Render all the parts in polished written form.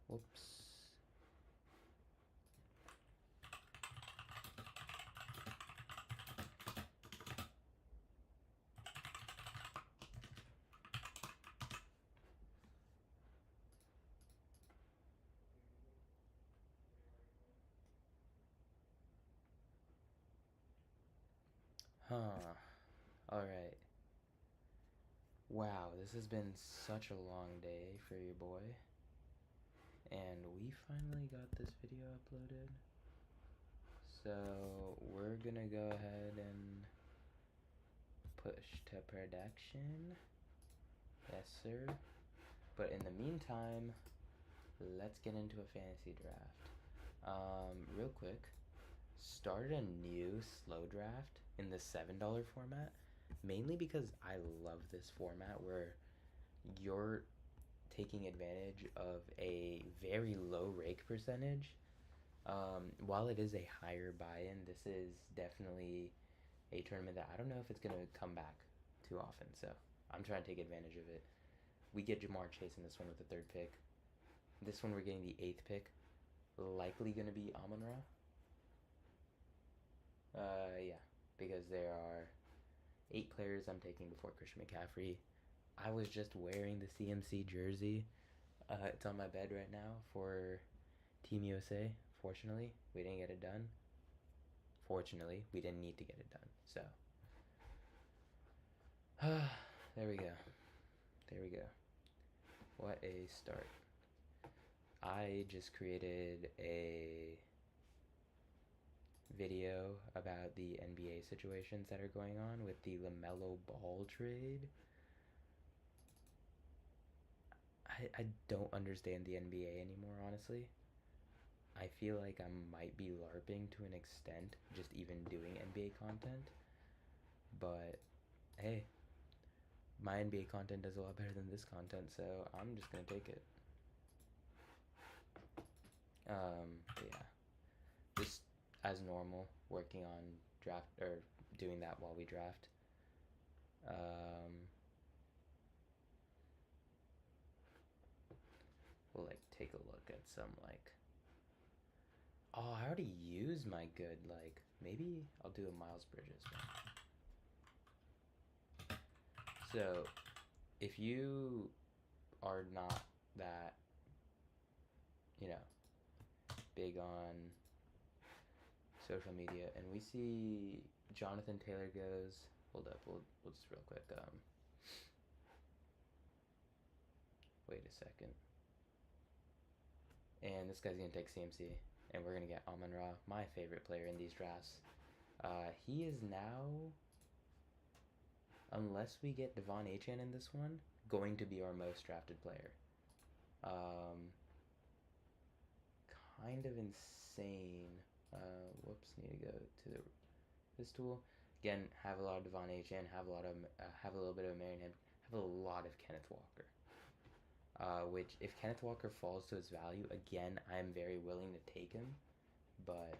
Whoops. Huh. Alright. Wow, this has been such a long day for your boy. And we finally got this video uploaded. So we're gonna go ahead and push to production. Yes, sir. But in the meantime, let's get into a fantasy draft. Real quick, started a new slow draft in the $7 format, mainly because I love this format where you're taking advantage of a very low rake percentage. While it is a higher buy-in, this is definitely a tournament that I don't know if it's going to come back too often, so I'm trying to take advantage of it. We get Jamar Chase in this one with the 3rd pick. This one we're getting the 8th pick. Likely going to be Amon-Ra. Yeah, because there are 8 players I'm taking before Christian McCaffrey. I was just wearing the CMC jersey. It's on my bed right now for Team USA. Fortunately, we didn't get it done. Fortunately, we didn't need to get it done. So, there we go. There we go. What a start. I just created a video about the NBA situations that are going on with the LaMelo Ball trade. I don't understand the NBA anymore, honestly. I feel like I might be LARPing to an extent, just even doing NBA content. But hey, my NBA content does a lot better than this content, so I'm just gonna take it. Yeah, just as normal, working on draft or doing that while we draft. We'll like take a look at some like. Oh, I already used my good like. Maybe I'll do a Miles Bridges one. So, if you are not that, big on social media, and we see Jonathan Taylor goes. Hold up, we'll just real quick. Wait a second. And this guy's gonna take CMC, and we're gonna get Amon-Ra, my favorite player in these drafts. He is now, unless we get Devon Achane in this one, going to be our most drafted player. Kind of insane. Whoops, need to go to this tool. Again, have a lot of Devon Achane, have a little bit of Marion, have a lot of Kenneth Walker. Which, if Kenneth Walker falls to his value, again, I'm very willing to take him. But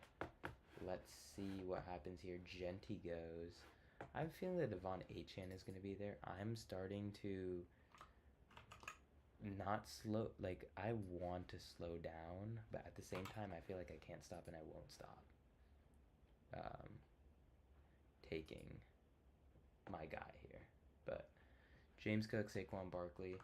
let's see what happens here. Genty goes. I'm feeling that Devon Achane is going to be there. I'm starting to not slow. Like, I want to slow down, but at the same time, I feel like I can't stop and I won't stop. Taking my guy here. But James Cook, Saquon Barkley.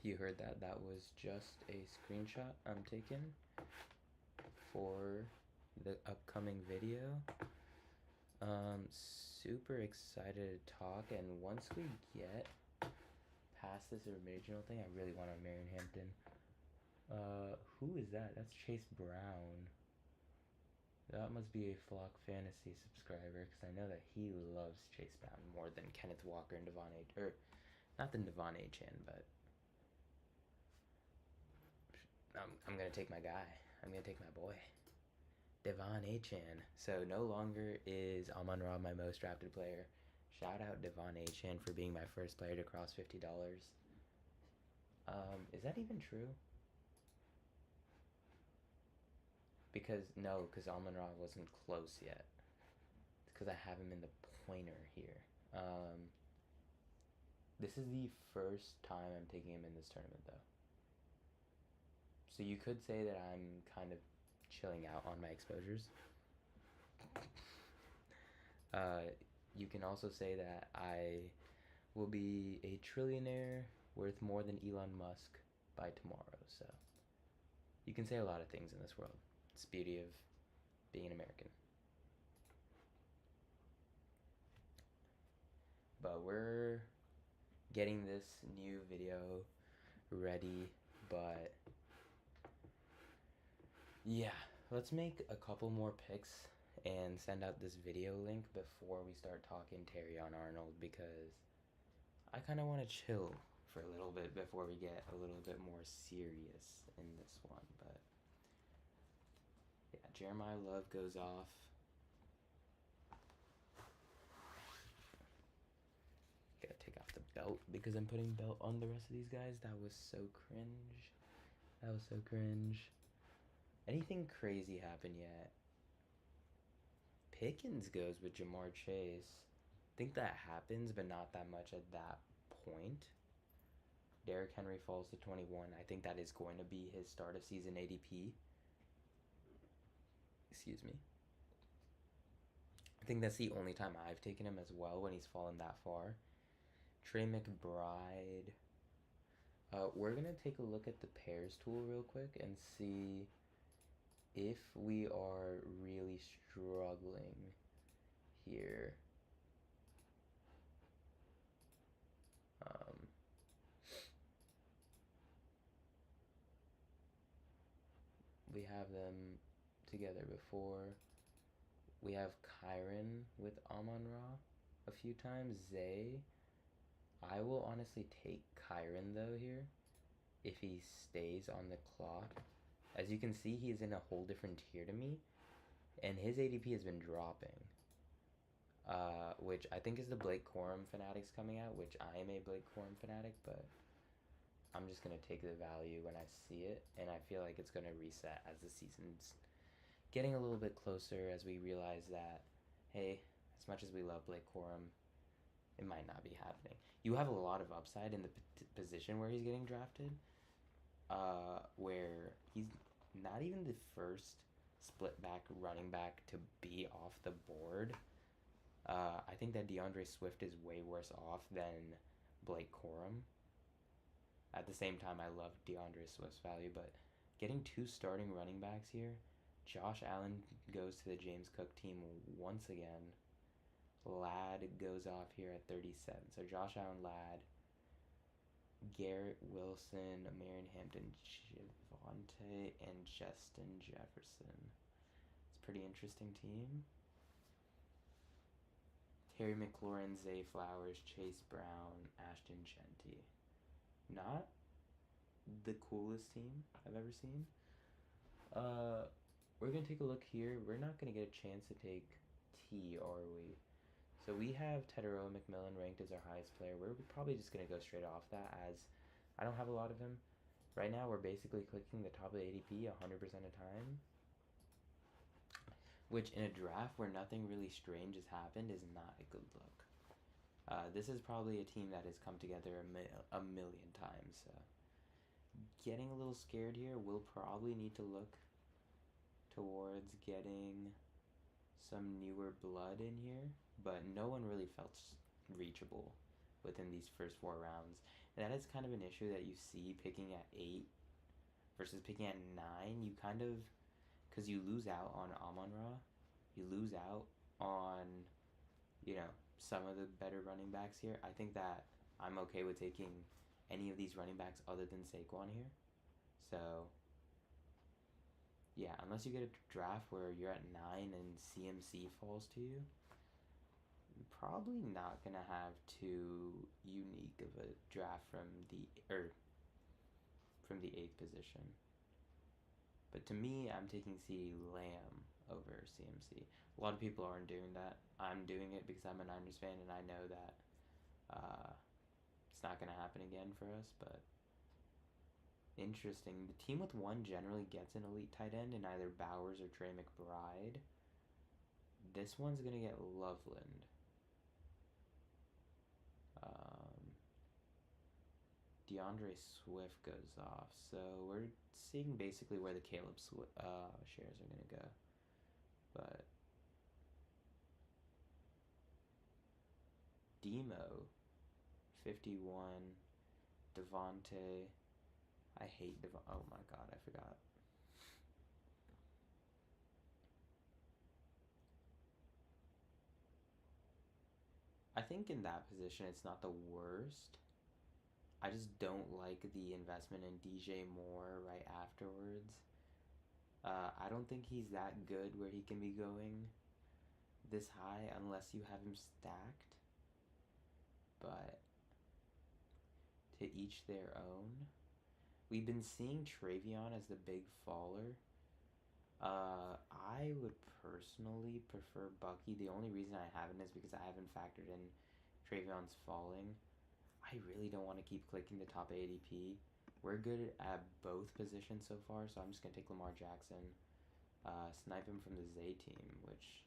You heard that. That was just a screenshot I'm taking for the upcoming video. Super excited to talk, and once we get past this original thing, I really want to Marion Hampton. Who is that? That's Chase Brown. That must be a Flock Fantasy subscriber, because I know that he loves Chase Brown more than Kenneth Walker and Devon Achane, or not than Devon Achane, but I'm gonna take my guy. I'm gonna take my boy, Devon Achane. So no longer is Amon-Ra my most drafted player. Shout out Devon Achane for being my first player to cross $50. Is that even true? Because Amon-Ra wasn't close yet. It's because I have him in the pointer here. This is the first time I'm taking him in this tournament, though. So you could say that I'm kind of chilling out on my exposures. You can also say that I will be a trillionaire worth more than Elon Musk by tomorrow. So you can say a lot of things in this world. It's the beauty of being an American. But we're getting this new video ready, but yeah, let's make a couple more picks and send out this video link before we start talking terion Arnold, because I kind of want to chill for a little bit before we get a little bit more serious in this one. But yeah, Jeremiah Love goes off. Gotta take off the belt because I'm putting belt on the rest of these guys. That was so cringe. That was so cringe. Anything crazy happen yet? Pickens goes with Jamar Chase. I think that happens, but not that much at that point. Derrick Henry falls to 21. I think that is going to be his start of season ADP. Excuse me. I think that's the only time I've taken him as well, when he's fallen that far. Trey McBride. We're going to take a look at the pairs tool real quick and see if we are really struggling here. We have them together before. We have Kyron with Amon-Ra a few times. Zay. I will honestly take Kyron though here if he stays on the clock. As you can see, he is in a whole different tier to me, and his ADP has been dropping. Which I think is the Blake Corum fanatics coming out, which I am a Blake Corum fanatic, but I'm just going to take the value when I see it, and I feel like it's going to reset as the season's getting a little bit closer, as we realize that, hey, as much as we love Blake Corum, it might not be happening. You have a lot of upside in the position where he's getting drafted, where he's not even the first split back running back to be off the board. I think that DeAndre Swift is way worse off than Blake Corum. At the same time, I love DeAndre Swift's value, but getting two starting running backs here. Josh Allen goes to the James Cook team once again. Ladd goes off here at 37. So Josh Allen, Ladd, Garrett Wilson, Marion Hampton, Javonte, and Justin Jefferson. It's a pretty interesting team. Terry McLaurin, Zay Flowers, Chase Brown, Ashton Genty. Not the coolest team I've ever seen. We're going to take a look here. We're not going to get a chance to take T, are we? So we have Tedero McMillan ranked as our highest player. We're probably just going to go straight off that, as I don't have a lot of him. Right now, we're basically clicking the top of the ADP 100% of time, which in a draft where nothing really strange has happened is not a good look. This is probably a team that has come together a million times. So getting a little scared here. We'll probably need to look towards getting some newer blood in here, but no one really felt reachable within these first 4 rounds. And that is kind of an issue that you see picking at 8 versus picking at 9. You kind of, because you lose out on Amon-Ra, you lose out on, some of the better running backs here. I think that I'm okay with taking any of these running backs other than Saquon here. So yeah, unless you get a draft where you're at 9 and CMC falls to you, you're probably not going to have too unique of a draft from the 8th position. But to me, I'm taking CeeDee Lamb over CMC. A lot of people aren't doing that. I'm doing it because I'm a Niners fan, and I know that it's not going to happen again for us. But Interesting. The team with one generally gets an elite tight end in either Bowers or Trey McBride. This one's going to get Loveland. DeAndre Swift goes off. So we're seeing basically where the Caleb shares are going to go. But Demo, 51. Devontae. I hate oh my god, I forgot. I think in that position it's not the worst. I just don't like the investment in DJ Moore right afterwards. I don't think he's that good where he can be going this high unless you have him stacked. But to each their own. We've been seeing Travion as the big faller. I would personally prefer Bucky. The only reason I haven't is because I haven't factored in Travion's falling. I really don't want to keep clicking the top ADP. We're good at both positions so far, so I'm just going to take Lamar Jackson, snipe him from the Zay team, which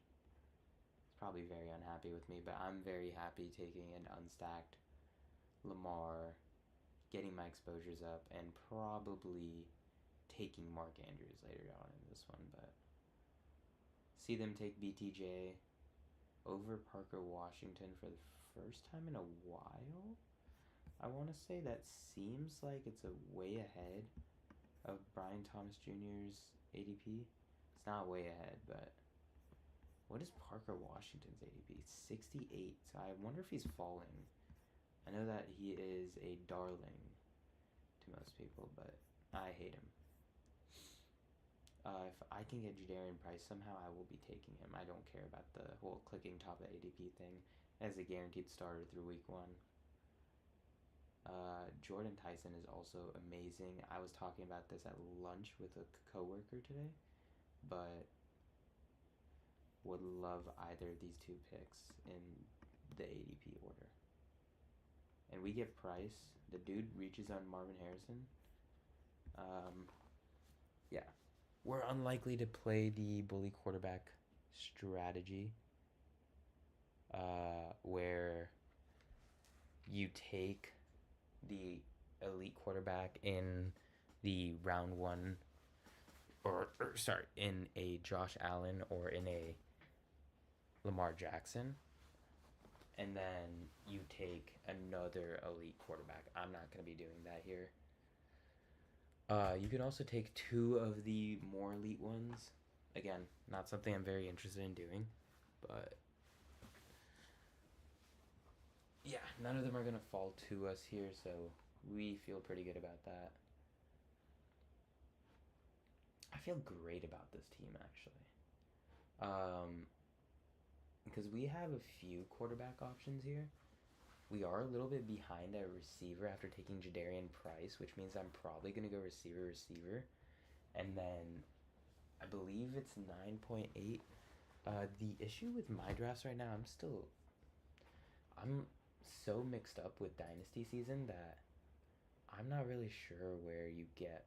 is probably very unhappy with me, but I'm very happy taking an unstacked Lamar, getting my exposures up, and probably taking Mark Andrews later on in this one, but see them take BTJ over Parker Washington for the first time in a while. I want to say that seems like it's a way ahead of Brian Thomas Jr.'s ADP. It's not way ahead, but what is Parker Washington's ADP? It's 68, so I wonder if he's falling. I know that he is a darling to most people, but I hate him. If I can get Jadarian Price somehow, I will be taking him. I don't care about the whole clicking top ADP thing as a guaranteed starter through week 1. Jordan Tyson is also amazing. I was talking about this at lunch with a coworker today, but would love either of these two picks in the ADP order. And we get Price. The dude reaches on Marvin Harrison. Yeah. We're unlikely to play the bully quarterback strategy, where you take the elite quarterback in the round 1, in a Josh Allen or in a Lamar Jackson, and then you take another elite quarterback. I'm not going to be doing that here. You can also take 2 of the more elite ones. Again, not something I'm very interested in doing, but yeah, none of them are going to fall to us here, so we feel pretty good about that. I feel great about this team, actually. Because we have a few quarterback options here. We are a little bit behind at receiver after taking Jadarian Price, which means I'm probably going to go receiver. And then I believe it's 9.8. The issue with my drafts right now, I'm so mixed up with Dynasty season that I'm not really sure where you get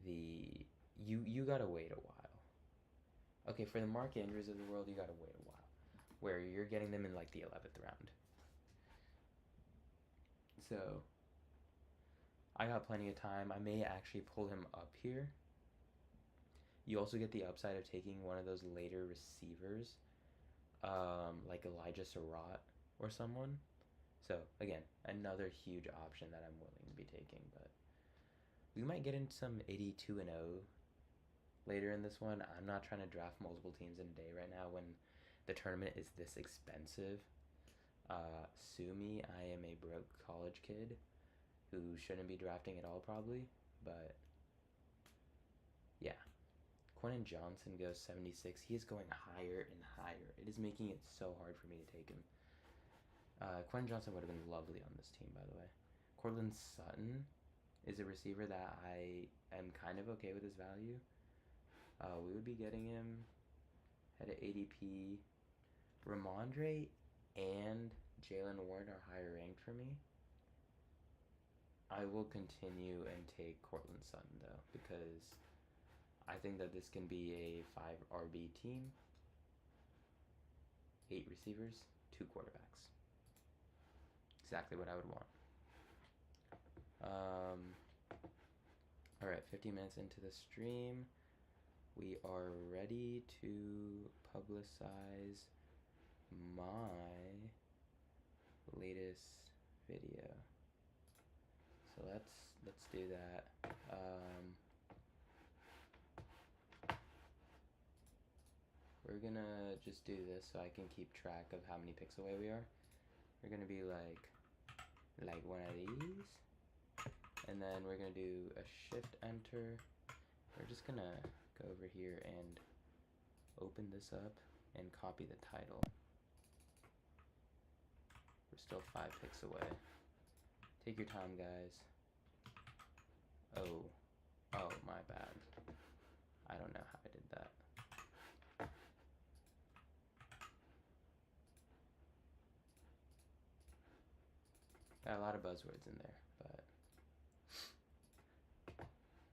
you gotta wait a while. Okay, for the Mark Andrews of the world, you gotta wait a while, where you're getting them in like the 11th round. So I got plenty of time. I may actually pull him up here. You also get the upside of taking one of those later receivers, like Elijah Surratt or someone. So again, another huge option that I'm willing to be taking, but we might get into some 82-0 later in this one. I'm not trying to draft multiple teams in a day right now when the tournament is this expensive. Sue me, I am a broke college kid who shouldn't be drafting at all probably, but yeah. Quentin Johnson goes 76. He is going higher and higher. It is making it so hard for me to take him. Quentin Johnson would have been lovely on this team, by the way. Cortland Sutton is a receiver that I am kind of okay with his value. We would be getting him at an ADP. Ramondre and Jalen Warren are higher ranked for me. I will continue and take Cortland Sutton though, because I think that this can be a 5 RB team. 8 receivers, 2 quarterbacks. Exactly what I would want. Alright, 50 minutes into the stream. We are ready to publicize my latest video. So let's do that. We're gonna just do this so I can keep track of how many picks away we are. We're gonna be like one of these, and then we're gonna do a shift enter. We're just gonna go over here and open this up and copy the title. We're still 5 picks away. Take your time, guys. Oh, my bad. I don't know how I did that. Got a lot of buzzwords in there, but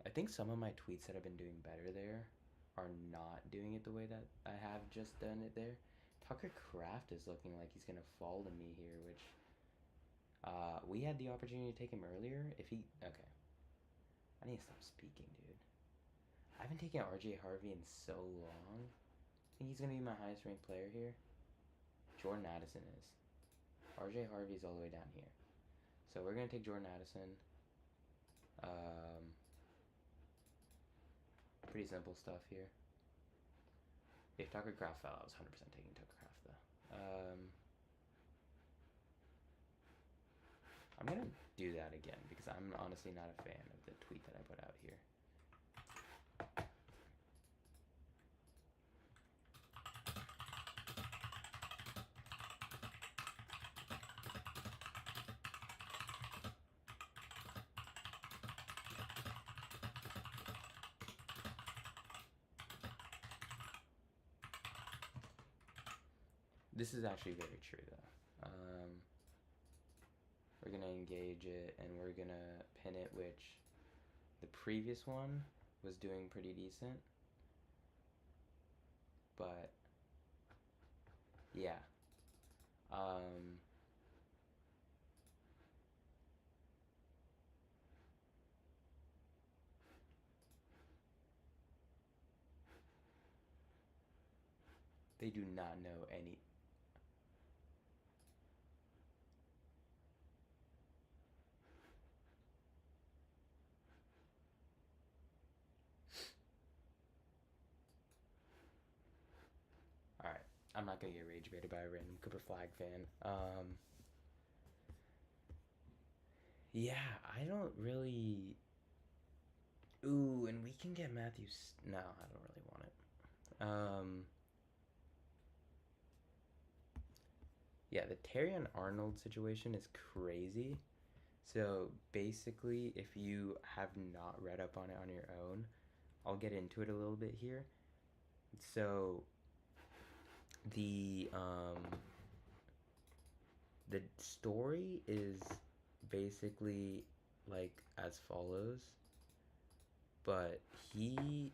I think some of my tweets that have been doing better there are not doing it the way that I have just done it there. Tucker Kraft is looking like he's gonna fall to me here, which we had the opportunity to take him earlier. Okay. I need to stop speaking, dude. I haven't taken RJ Harvey in so long. I think he's gonna be my highest ranked player here. Jordan Addison is. RJ Harvey's all the way down here. So we're gonna take Jordan Addison. Pretty simple stuff here. If Tucker Kraft fell, I was 100% taking Tucker Kraft though. I'm gonna do that again because I'm honestly not a fan of the tweet that I put out here. This is actually very true though. We're gonna engage it and we're gonna pin it, which the previous one was doing pretty decent. But yeah. They do not know any. Alright, I'm not gonna get rage baited by a random Cooper Flag fan. Yeah, I don't really. Ooh, and we can get Matthews. No, I don't really want it. Yeah, the terion Arnold situation is crazy. So basically, if you have not read up on it on your own, I'll get into it a little bit here. So the story is basically like as follows, but he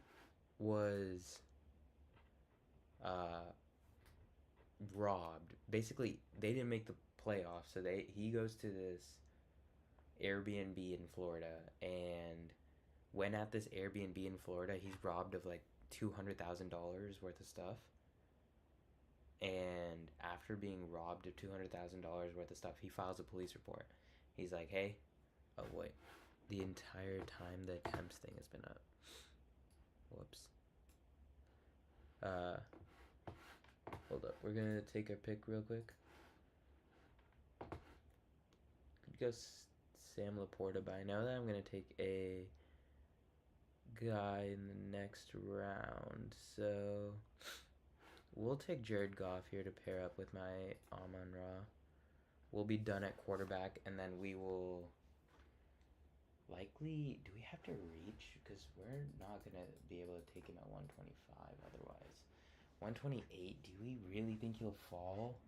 was robbed. Basically, they didn't make the playoffs, so he goes to this Airbnb in Florida, and when at this Airbnb in Florida, he's robbed of like $200,000 worth of stuff. And after being robbed of $200,000 worth of stuff, he files a police report. He's like, hey, oh wait, the entire time the attempts thing has been up. Whoops. Hold up, we're gonna take a pick real quick. Could go Sam Laporta, but I know that I'm gonna take a guy in the next round, so we'll take Jared Goff here to pair up with my Amon-Ra. We'll be done at quarterback, and then we will likely. Do we have to reach? Because we're not gonna be able to take him at 125 otherwise. 128. Do we really think he'll fall?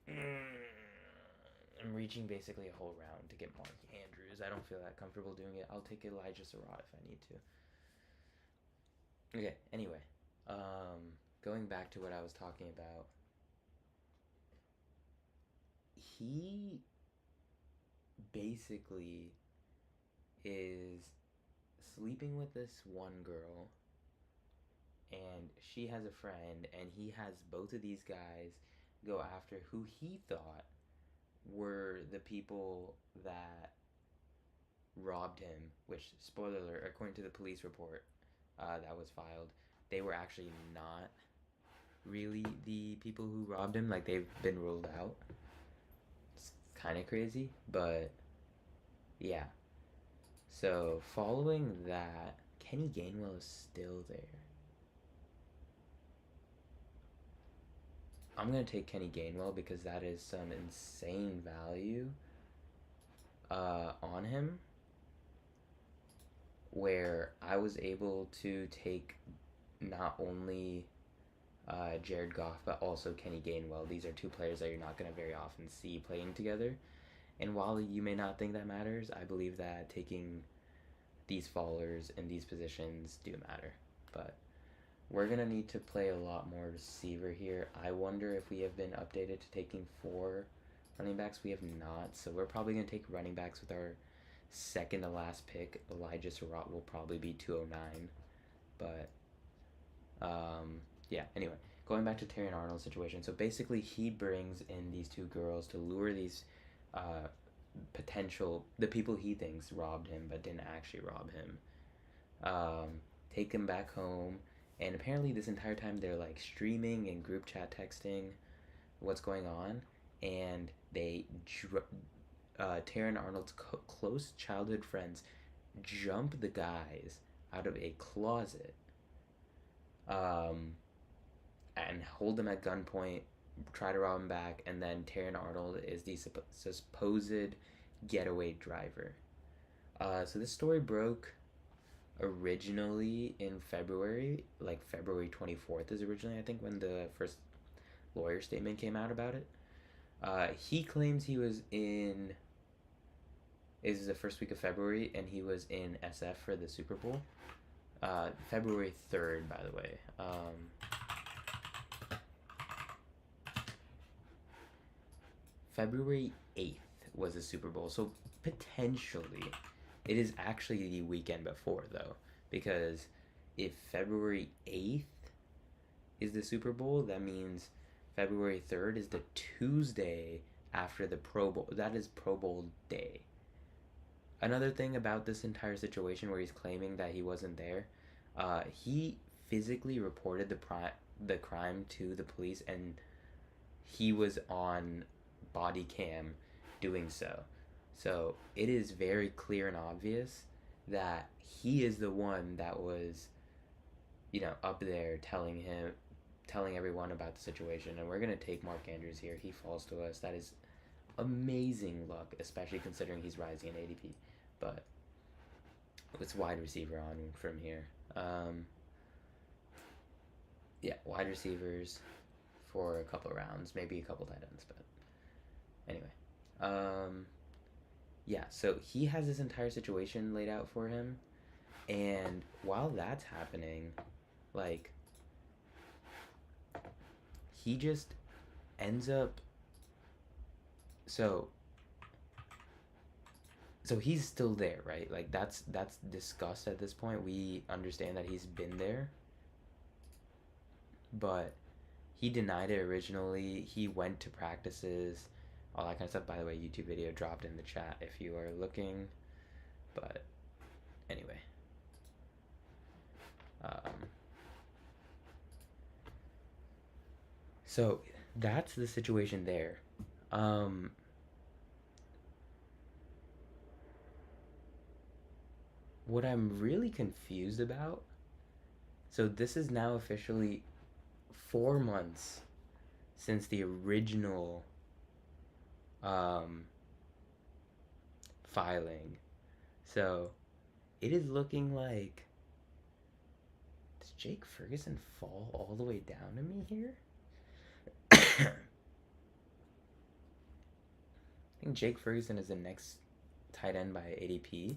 I'm I'm reaching basically a whole round to get Mark Andrews. I don't feel that comfortable doing it. I'll take Elijah Surratt if I need to. Okay, anyway. Going back to what I was talking about. He basically is sleeping with this one girl, and she has a friend, and he has both of these guys go after who he thought were the people that robbed him, which, spoiler alert, according to the police report that was filed, they were actually not really the people who robbed him. Like, they've been ruled out. It's kind of crazy, but yeah. So, following that, Kenny Gainwell is still there. I'm going to take Kenny Gainwell because that is some insane value on him, where I was able to take not only Jared Goff but also Kenny Gainwell. These are two players that you're not going to very often see playing together. And while you may not think that matters, I believe that taking these fallers in these positions do matter. But we're going to need to play a lot more receiver here. I wonder if we have been updated to taking 4 running backs. We have not, so we're probably going to take running backs with our second to last pick. Elijah Surratt will probably be 209. But, yeah, anyway. Going back to Terion Arnold's situation. So basically he brings in these two girls to lure these the people he thinks robbed him but didn't actually rob him. Take him back home. And apparently this entire time they're like streaming and group chat texting what's going on. And they, Terion Arnold's close childhood friends jump the guys out of a closet and hold them at gunpoint, try to rob him back, and then Terion Arnold is the supposed getaway driver. So this story broke originally in February, like February 24th is originally, I think, when the first lawyer statement came out about it. He claims he was in, is the first week of February, and he was in SF for the Super Bowl. February 3rd, by the way. February 8th was the Super Bowl, so potentially it is actually the weekend before, though, because if February 8th is the Super Bowl, that means February 3rd is the Tuesday after the Pro Bowl. That is Pro Bowl day. Another thing about this entire situation where he's claiming that he wasn't there, he physically reported the crime to the police, and he was on body cam doing so. So it is very clear and obvious that he is the one that was, up there telling everyone about the situation. And we're going to take Mark Andrews here. He falls to us. That is amazing luck, especially considering he's rising in ADP. But it's wide receiver on from here. Yeah, wide receivers for a couple rounds, maybe a couple tight ends. But anyway, yeah, so he has this entire situation laid out for him, and while that's happening, like, he just ends up, so he's still there, right? Like, that's discussed at this point. We understand that he's been there, but he denied it originally. He went to practices, all that kind of stuff. By the way, YouTube video dropped in the chat if you are looking. But anyway, so that's the situation there. What I'm really confused about, so this is now officially 4 months since the original filing. So it is looking like, does Jake Ferguson fall all the way down to me here? think Jake Ferguson is the next tight end by ADP,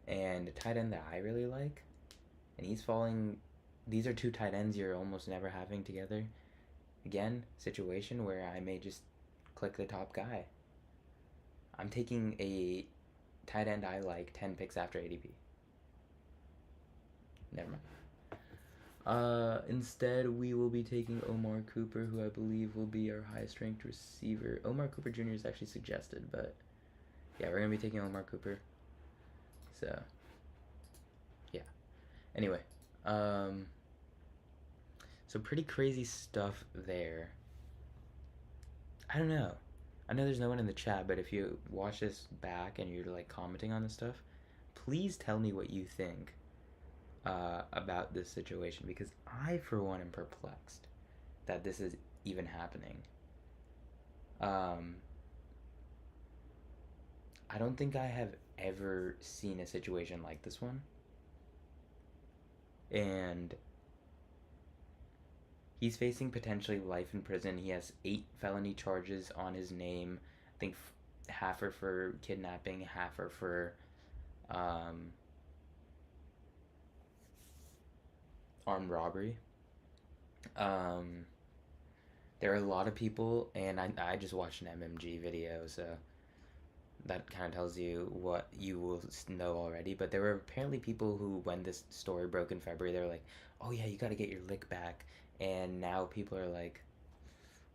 and a tight end that I really like, and he's falling. These are two tight ends you're almost never having together. Again, situation where I may just click the top guy. I'm taking a tight end I like 10 picks after ADP. Never mind. Instead, we will be taking Omar Cooper, who I believe will be our highest ranked receiver. Omar Cooper Jr. is actually suggested, but yeah, we're going to be taking Omar Cooper. So, yeah. Anyway, so pretty crazy stuff there. I don't know. I know there's no one in the chat, but if you watch this back and you're like commenting on this stuff, please tell me what you think about this situation, because I, for one, am perplexed that this is even happening. I don't think I have ever seen a situation like this one. And he's facing potentially life in prison. He has 8 felony charges on his name. I think half are for kidnapping, half are for armed robbery. There are a lot of people, and I just watched an MMG video, so that kind of tells you what you will know already. But there were apparently people who, when this story broke in February, they were like, oh yeah, you got to get your lick back. And now people are like,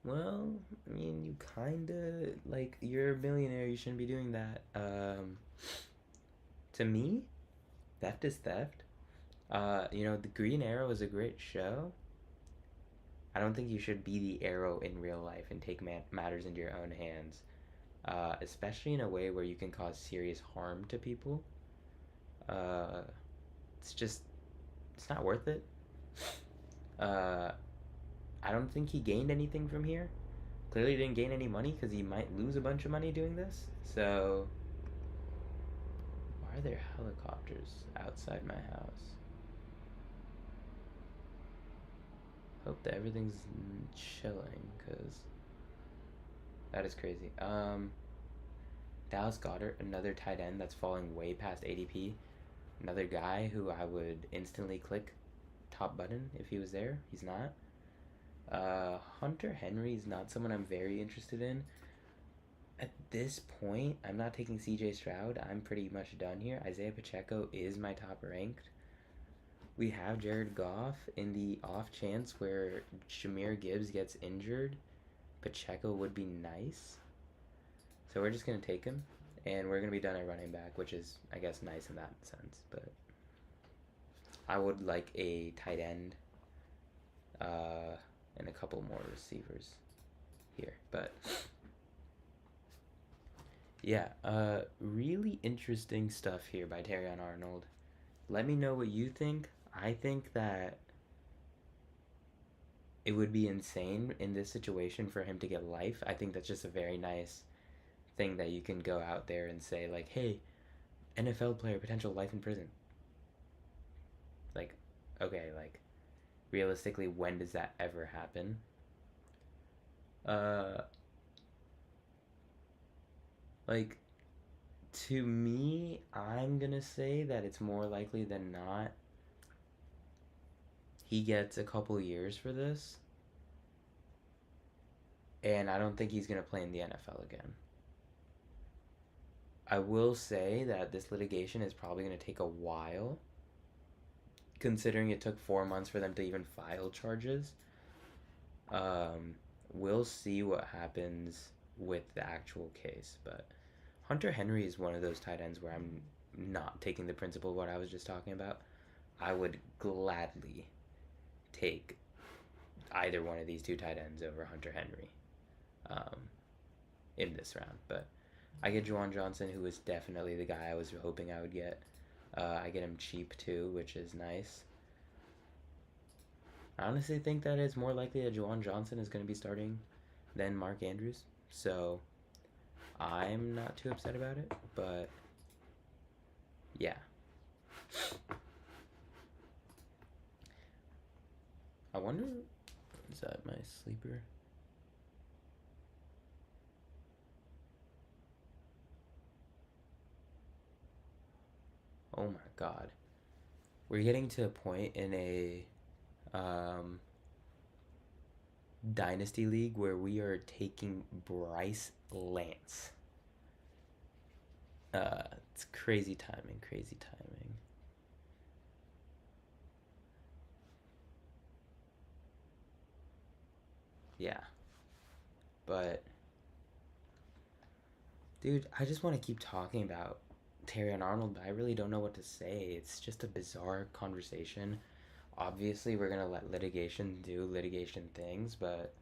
well, I mean, you kind of, like, you're a millionaire, you shouldn't be doing that. To me, theft is theft. The Green Arrow is a great show. I don't think you should be the Arrow in real life and take matters into your own hands, especially in a way where you can cause serious harm to people. It's not worth it. I don't think he gained anything from here. Clearly didn't gain any money, because he might lose a bunch of money doing this. So, why are there helicopters outside my house? Hope that everything's chilling, because that is crazy. Dallas Goedert, another tight end that's falling way past ADP. Another guy who I would instantly click top button if he was there. He's not. Hunter Henry is not someone I'm very interested in. At this point, I'm not taking CJ Stroud. I'm pretty much done here. Isaiah Pacheco is my top ranked. We have Jared Goff. In the off chance where Jahmyr Gibbs gets injured, Pacheco would be nice. So we're just going to take him, and we're going to be done at running back, which is, I guess, nice in that sense. But I would like a tight end and a couple more receivers here. But yeah, really interesting stuff here by terion Arnold. Let me know what you think. I think that it would be insane in this situation for him to get life. I think that's just a very nice thing that you can go out there and say, like, hey, NFL player, potential life in prison. Like, okay, like, realistically, when does that ever happen? Like, to me, I'm gonna say that it's more likely than not he gets a couple years for this, and I don't think he's gonna play in the NFL again. I will say that this litigation is probably gonna take a while, considering it took 4 months for them to even file charges. We'll see what happens with the actual case, but Hunter Henry is one of those tight ends where I'm not taking the principle of what I was just talking about. I would gladly take either one of these two tight ends over Hunter Henry in this round. But I get Juwan Johnson, who is definitely the guy I was hoping I would get. I get him cheap too, which is nice. I honestly think that it's more likely that Juwan Johnson is going to be starting than Mark Andrews. So I'm not too upset about it, but yeah. I wonder, is that my sleeper? Oh my God. We're getting to a point in a Dynasty League where we are taking Bryce Lance. It's crazy timing, crazy timing. Yeah. But, dude, I just want to keep talking about terion Arnold, but I really don't know what to say. It's just a bizarre conversation. Obviously, we're going to let litigation do litigation things, but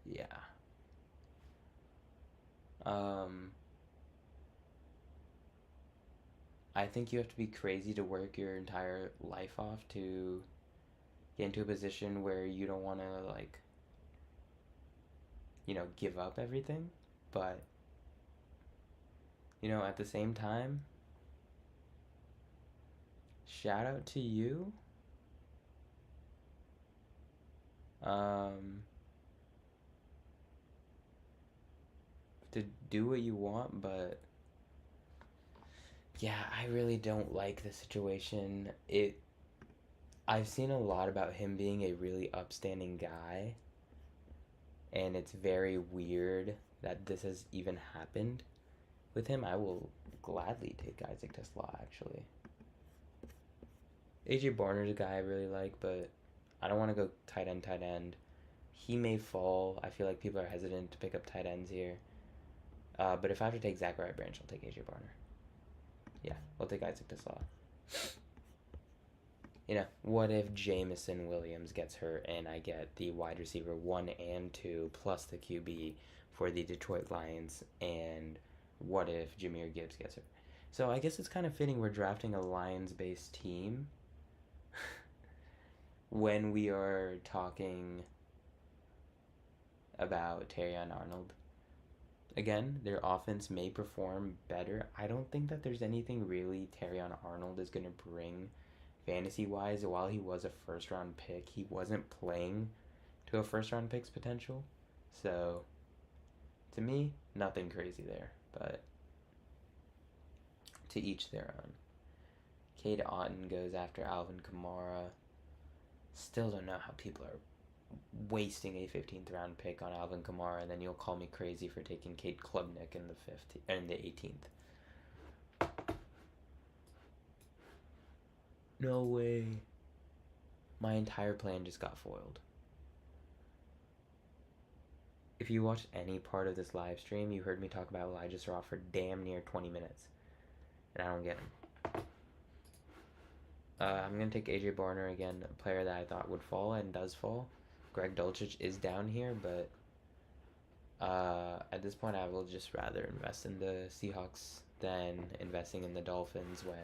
yeah. I think you have to be crazy to work your entire life off to get into a position where you don't want to, like, give up everything. But, at the same time, shout out to you. To do what you want, but yeah, I really don't like the situation. I've seen a lot about him being a really upstanding guy, and it's very weird that this has even happened with him. I will gladly take Isaac Tesla, actually. AJ Barner's a guy I really like, but I don't want to go tight end. He may fall. I feel like people are hesitant to pick up tight ends here. But if I have to take Zachariah Branch, I'll take AJ Barner. Yeah, I'll take Isaac Tesla. What if Jamison Williams gets hurt and I get the wide receiver 1 and 2 plus the QB for the Detroit Lions, and what if Jahmyr Gibbs gets hurt? So I guess it's kind of fitting we're drafting a Lions-based team when we are talking about terion Arnold. Again, their offense may perform better. I don't think that there's anything really terion Arnold is going to bring fantasy-wise. While he was a first-round pick, he wasn't playing to a first-round pick's potential. So, to me, nothing crazy there. But to each their own. Cade Otton goes after Alvin Kamara. Still don't know how people are wasting a 15th round pick on Alvin Kamara, and then you'll call me crazy for taking Cade Klubnik in the 18th. No way. My entire plan just got foiled. If you watched any part of this live stream, you heard me talk about Elijah Sarah for damn near 20 minutes. And I don't get him. I'm going to take AJ Barner again, a player that I thought would fall and does fall. Greg Dulcich is down here, but at this point I will just rather invest in the Seahawks than investing in the Dolphins when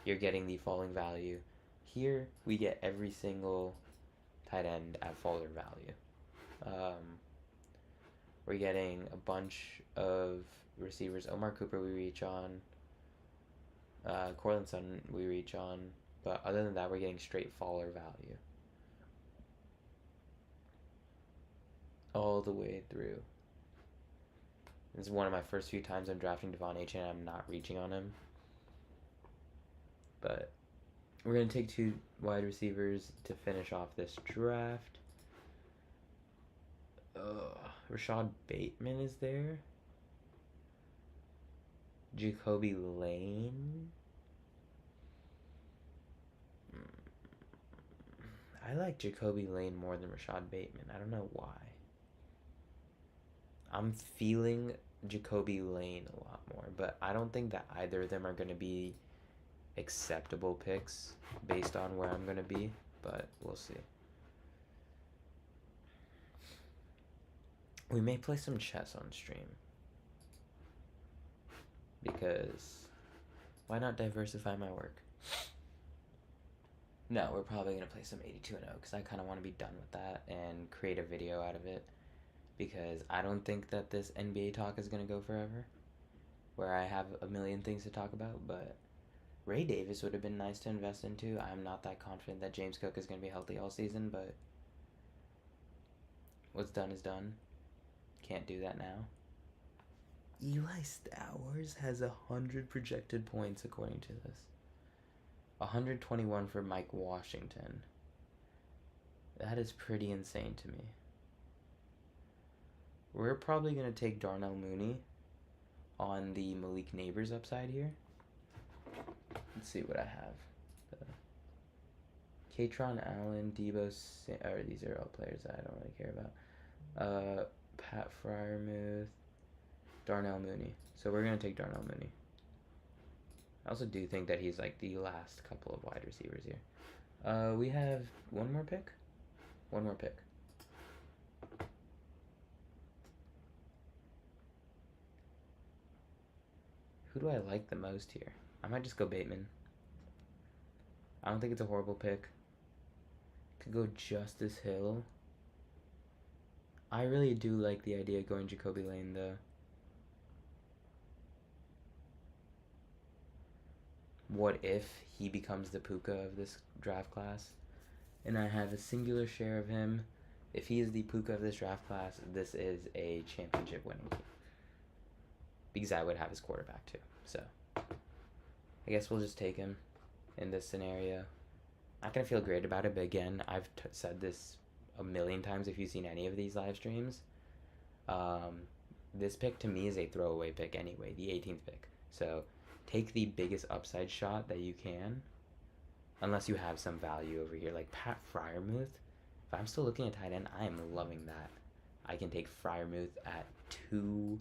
you're getting the falling value. Here, we get every single tight end at falling value. We're getting a bunch of receivers. Omar Cooper we reach on. Cortland Sutton we reach on. But other than that, we're getting straight faller value. All the way through. This is one of my first few times I'm drafting Devon Achane and I'm not reaching on him. But we're going to take 2 wide receivers to finish off this draft. Rashad Bateman is there. Jacoby Lane. I like Jacoby Lane more than Rashad Bateman. I don't know why. I'm feeling Jacoby Lane a lot more, but I don't think that either of them are going to be acceptable picks based on where I'm going to be, but we'll see. We may play some chess on stream, because why not diversify my work? No, we're probably going to play some 82-0 because I kind of want to be done with that and create a video out of it, because I don't think that this NBA talk is going to go forever, where I have a million things to talk about. But Ray Davis would have been nice to invest into. I'm not that confident that James Cook is going to be healthy all season, but what's done is done. Can't do that now. Eli Stowers has 100 projected points according to this. 121 for Mike Washington. That is pretty insane to me. We're probably going to take Darnell Mooney on the Malik Neighbors upside here. Let's see what I have. Katron Allen, Debo, these are all players that I don't really care about. Pat Freiermuth, Darnell Mooney. So we're going to take Darnell Mooney. I also do think that he's like the last couple of wide receivers here. We have one more pick. One more pick. Who do I like the most here? I might just go Bateman. I don't think it's a horrible pick. Could go Justice Hill. I really do like the idea of going Jacoby Lane though. What if he becomes the Puka of this draft class? And I have a singular share of him. If he is the Puka of this draft class, this is a championship winning team. Because I would have his quarterback too. So I guess we'll just take him in this scenario. Not going to feel great about it, but again, I've said this a million times if you've seen any of these live streams. This pick to me is a throwaway pick anyway, the 18th pick. So take the biggest upside shot that you can, unless you have some value over here. Like Pat Freiermuth, if I'm still looking at tight end, I am loving that. I can take Freiermuth at 2,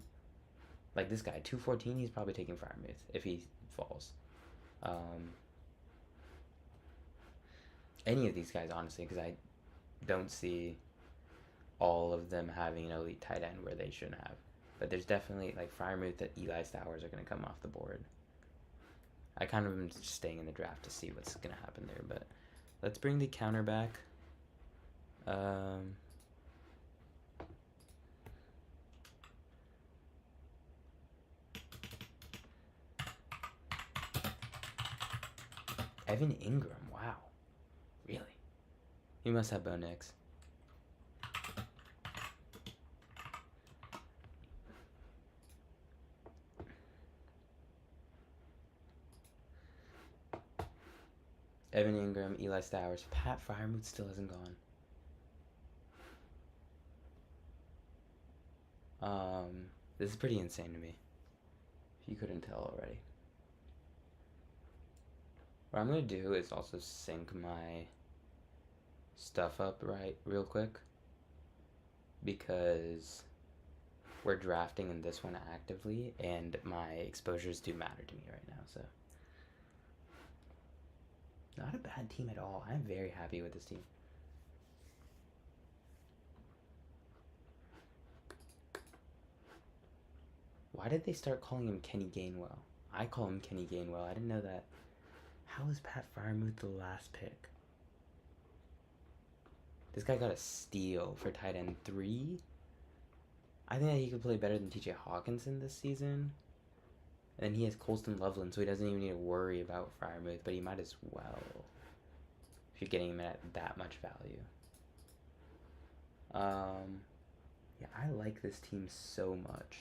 like this guy, 214, he's probably taking Freiermuth if he falls. Any of these guys, honestly, because I don't see all of them having an elite tight end where they shouldn't have. But there's definitely, like, Freiermuth and Eli Stowers are going to come off the board. I kind of am just staying in the draft to see what's going to happen there. But let's bring the counter back. Evan Ingram, wow. Really? He must have Bo Nix. Evan Ingram, Eli Stowers. Pat Freiermuth still hasn't gone. This is pretty insane to me. If you couldn't tell already. What I'm going to do is also sync my stuff up real quick. Because we're drafting in this one actively, and my exposures do matter to me right now, so. Not a bad team at all. I'm very happy with this team. Why did they start calling him Kenny Gainwell? I call him Kenny Gainwell. I didn't know that. How is Pat Freiermuth the last pick? This guy got a steal for tight end 3. I think that he could play better than TJ Hawkinson this season. And then he has Colston Loveland, so he doesn't even need to worry about Freiermuth, but he might as well. If you're getting him at that much value. Yeah, I like this team so much.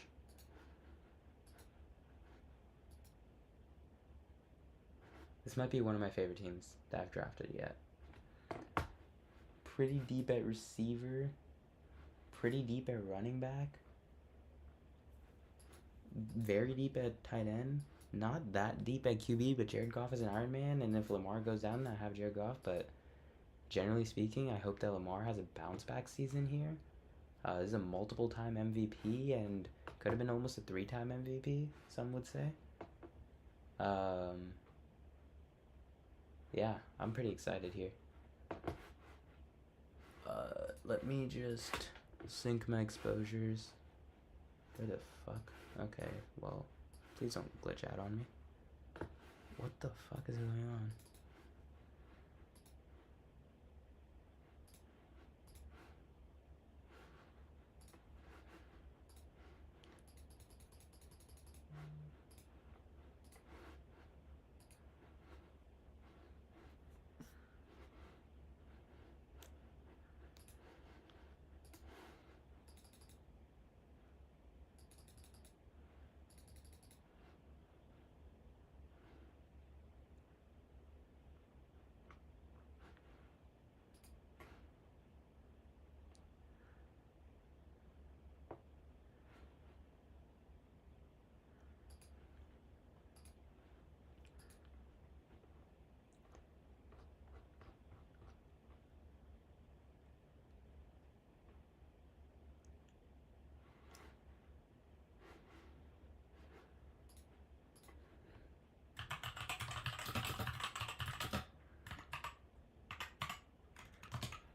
This might be one of my favorite teams that I've drafted yet. Pretty deep at receiver. Pretty deep at running back. Very deep at tight end. Not that deep at QB, but Jared Goff is an Iron Man, and if Lamar goes down, I have Jared Goff, but generally speaking, I hope that Lamar has a bounce-back season here. This is a multiple-time MVP, and could have been almost a 3-time MVP, some would say. Yeah, I'm pretty excited here. Let me just sync my exposures. Where the fuck? Okay, well, please don't glitch out on me. What the fuck is going on?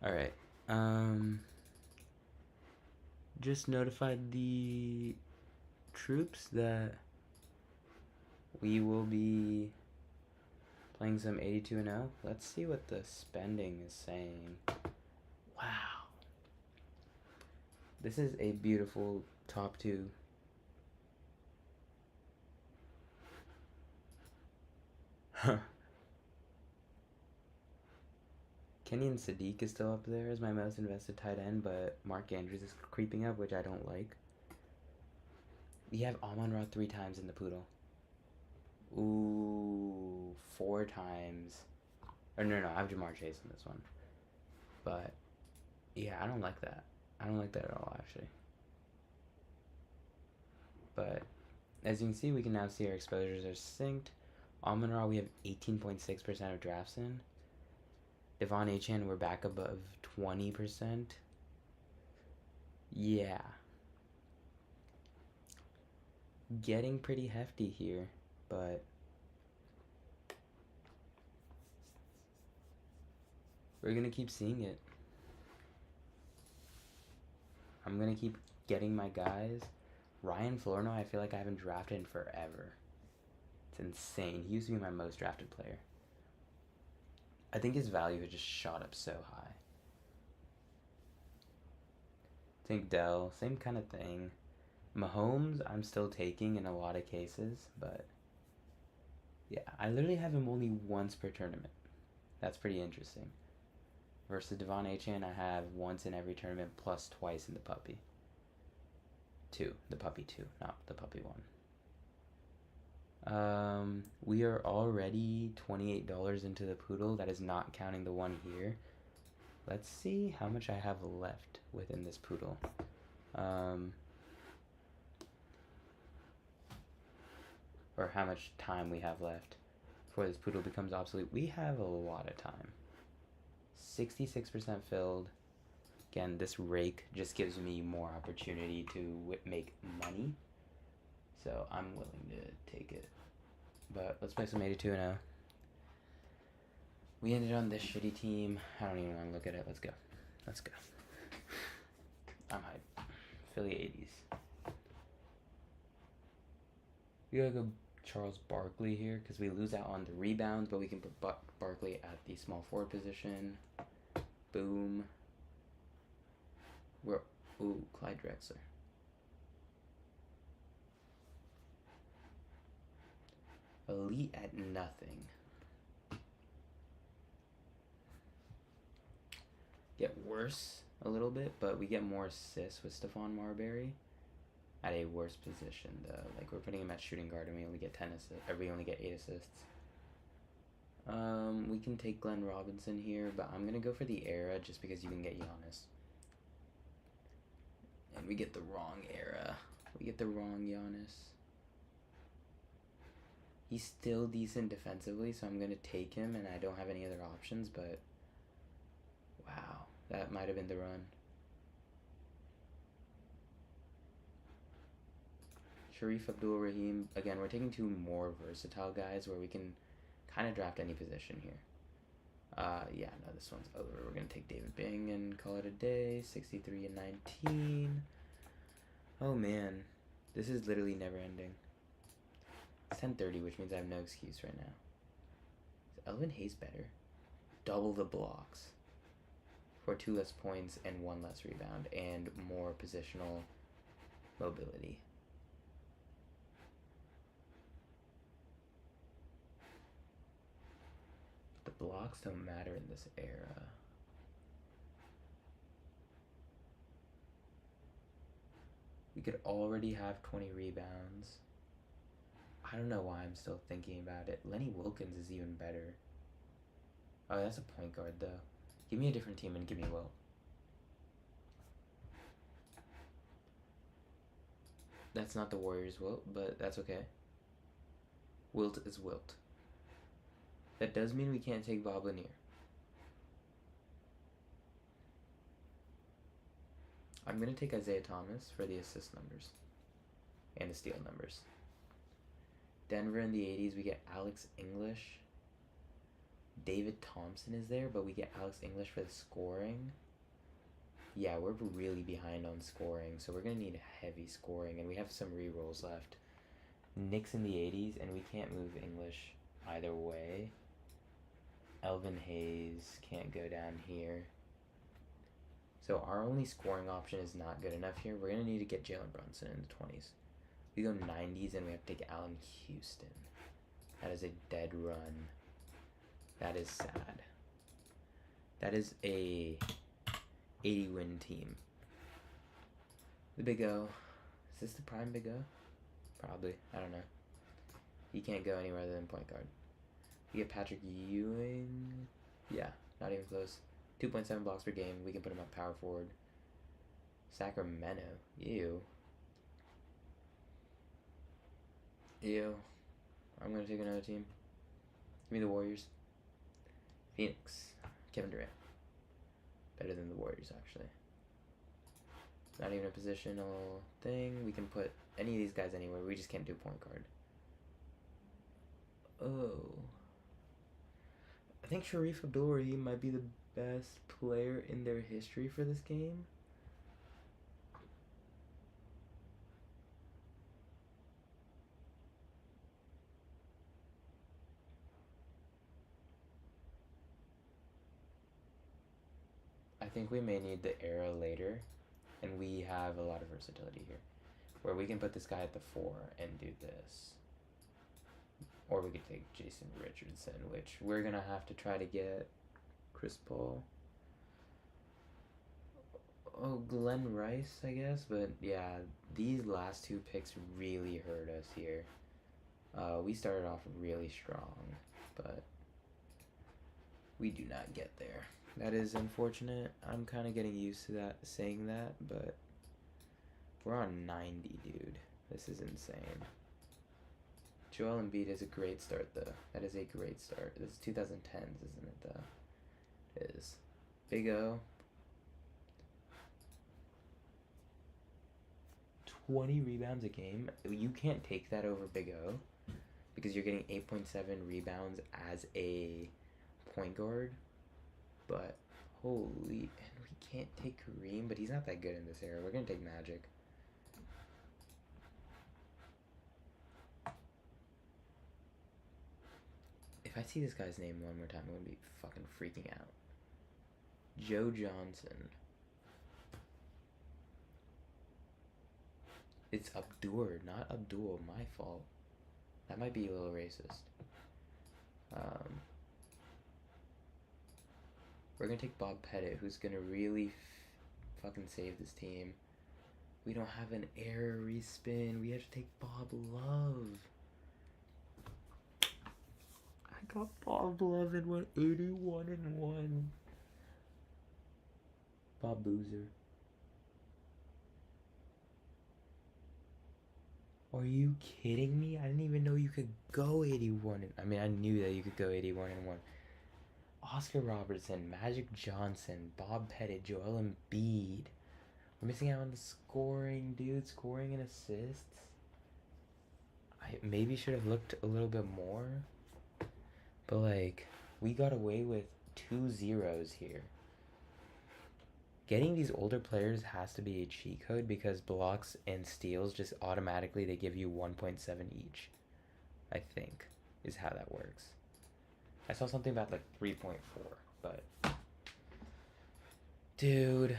Alright. Just notified the troops that we will be playing some 82 and 0. Let's see what the spending is saying. Wow. This is a beautiful top 2. Huh. Kenyon Sadiq is still up there as my most invested tight end, but Mark Andrews is creeping up, which I don't like. We have Amon-Ra 3 times in the poodle. Ooh, 4 times. Or no, I have Jamar Chase in this one. But, yeah, I don't like that. I don't like that at all, actually. But, as you can see, we can now see our exposures are synced. Amon-Ra, we have 18.6% of drafts in. Devon Achane, we're back above 20%. Yeah. Getting pretty hefty here, but we're going to keep seeing it. I'm going to keep getting my guys. Ryan Florno, I feel like I haven't drafted in forever. It's insane. He used to be my most drafted player. I think his value had just shot up so high. Tank Dell, same kind of thing. Mahomes, I'm still taking in a lot of cases, but yeah, I literally have him only once per tournament. That's pretty interesting. Versus Devon Achane, I have once in every tournament plus twice in the puppy. 2. The puppy 2, not the puppy 1. We are already $28 into the poodle. That is not counting the one here. Let's see how much I have left within this poodle. Or how much time we have left before this poodle becomes obsolete. We have a lot of time. 66% filled. Again, this rake just gives me more opportunity to make money. So I'm willing to take it. But let's play some 82 and 0. We ended on this shitty team. I don't even want to look at it. Let's go. Let's go. I'm hyped. Philly 80s. We gotta go Charles Barkley here because we lose out on the rebounds, but we can put Barkley at the small forward position. Boom. Ooh, Clyde Drexler. Elite at nothing. Get worse a little bit, but we get more assists with Stephon Marbury at a worse position though. Like we're putting him at shooting guard and we only get 10 assists, or we only get 8 assists. We can take Glenn Robinson here, but I'm gonna go for the era just because you can get Giannis. And we get the wrong era. We get the wrong Giannis. He's still decent defensively, so I'm gonna take him, and I don't have any other options, but wow, that might have been the run. Sharif Abdul-Rahim, again, we're taking 2 more versatile guys where we can kind of draft any position here. Yeah, no, this one's over. We're going to take David Bing and call it a day. 63 and 19. Oh, man. This is literally never ending. It's 10:30, which means I have no excuse right now. Is Elvin Hayes better? Double the blocks for 2 less points and 1 less rebound and more positional mobility. The blocks don't matter in this era. We could already have 20 rebounds. I don't know why I'm still thinking about it. Lenny Wilkins is even better. Oh, that's a point guard, though. Give me a different team and give me Wilt. That's not the Warriors' Wilt, but that's okay. Wilt is Wilt. That does mean we can't take Bob Lanier. I'm going to take Isaiah Thomas for the assist numbers and the steal numbers. Denver in the 80s, we get Alex English. David Thompson is there, but we get Alex English for the scoring. Yeah, we're really behind on scoring, so we're going to need heavy scoring, and we have some rerolls left. Knicks in the 80s, and we can't move English either way. Elvin Hayes can't go down here. So our only scoring option is not good enough here. We're going to need to get Jalen Brunson in the 20s. We go 90s, and we have to take Allen Houston. That is a dead run. That is sad. That is a 80-win team. The Big O. Is this the prime Big O? Probably. I don't know. He can't go anywhere other than point guard. We get Patrick Ewing. Yeah, not even close. 2.7 blocks per game. We can put him at power forward. Sacramento. Ew. Ew. I'm going to take another team. Give me the Warriors. Phoenix. Kevin Durant. Better than the Warriors, actually. Not even a positional thing. We can put any of these guys anywhere. We just can't do point guard. Oh. I think Sharif Abdul-Rahim might be the best player in their history for this game. I think we may need the era later, and we have a lot of versatility here, where we can put this guy at the 4 and do this. Or we could take Jason Richardson, which we're going to have to try to get Chris Paul. Oh, Glenn Rice, I guess. But yeah, these last two picks really hurt us here. We started off really strong, but we do not get there. That is unfortunate. I'm kind of getting used to that, saying that, but we're on 90, dude. This is insane. Joel Embiid is a great start, though. That is a great start. This is 2010s, isn't it, though? It is. Big O. 20 rebounds a game. You can't take that over Big O because you're getting 8.7 rebounds as a point guard. But, holy, and we can't take Kareem, but he's not that good in this era. We're going to take Magic. If I see this guy's name one more time, I'm going to be fucking freaking out. Joe Johnson. It's Abdur, not Abdul. My fault. That might be a little racist. We're going to take Bob Pettit, who's going to really fucking save this team. We don't have an error respin. We have to take Bob Love. I got Bob Love and went 81-1. Bob Boozer. Are you kidding me? I didn't even know you could go 81. I mean, I knew that you could go 81-1. Oscar Robertson, Magic Johnson, Bob Pettit, Joel Embiid. We're missing out on the scoring, dude. Scoring and assists. I maybe should have looked a little bit more. But, like, we got away with 2 zeros here. Getting these older players has to be a cheat code because blocks and steals just automatically, they give you 1.7 each. I think is how that works. I saw something about like 3.4, but dude,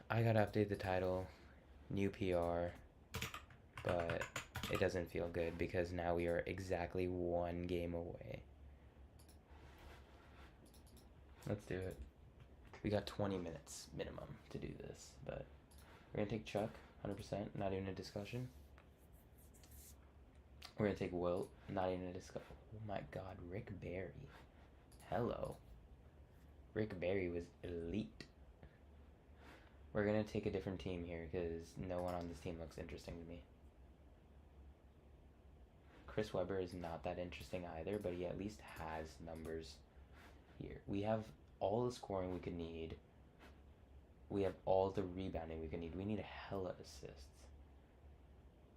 I gotta update the title, new PR, but it doesn't feel good because now we are exactly 1 game away. Let's do it. We got 20 minutes minimum to do this, but we're gonna take Chuck, 100%, not even a discussion. We're gonna take Wilt, not even a discussion. Oh my god, Rick Barry. Hello. Rick Barry was elite. We're gonna take a different team here because no one on this team looks interesting to me. Chris Webber is not that interesting either, but he at least has numbers here. We have all the scoring we could need. We have all the rebounding we could need. We need hella assists.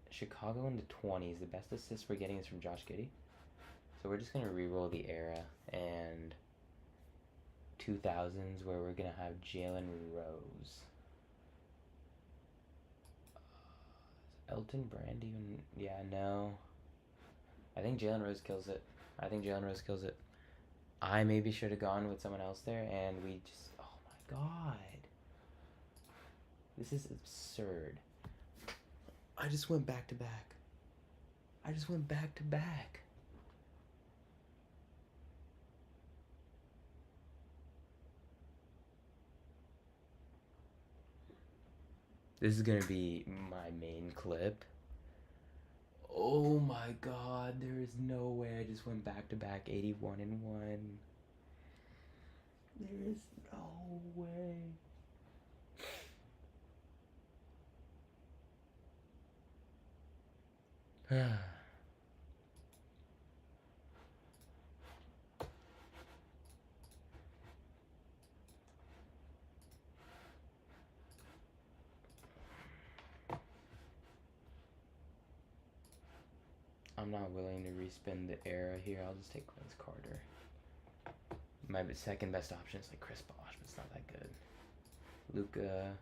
Chicago in the 20s. The best assist we're getting is from Josh Giddey. So we're just going to re-roll the era. And 2000s where we're gonna have Jalen Rose. Elton Brand even? Yeah, no. I think Jalen Rose kills it. I maybe should have gone with someone else there, and we just... Oh my god. This is absurd. I just went back to back. This is gonna be my main clip. Oh my god, there is no way I just went back to back 81 and 1. There is no way. I'm not willing to respin the era here. I'll just take Vince Carter. My second best option is like Chris Bosh, but it's not that good. Luka.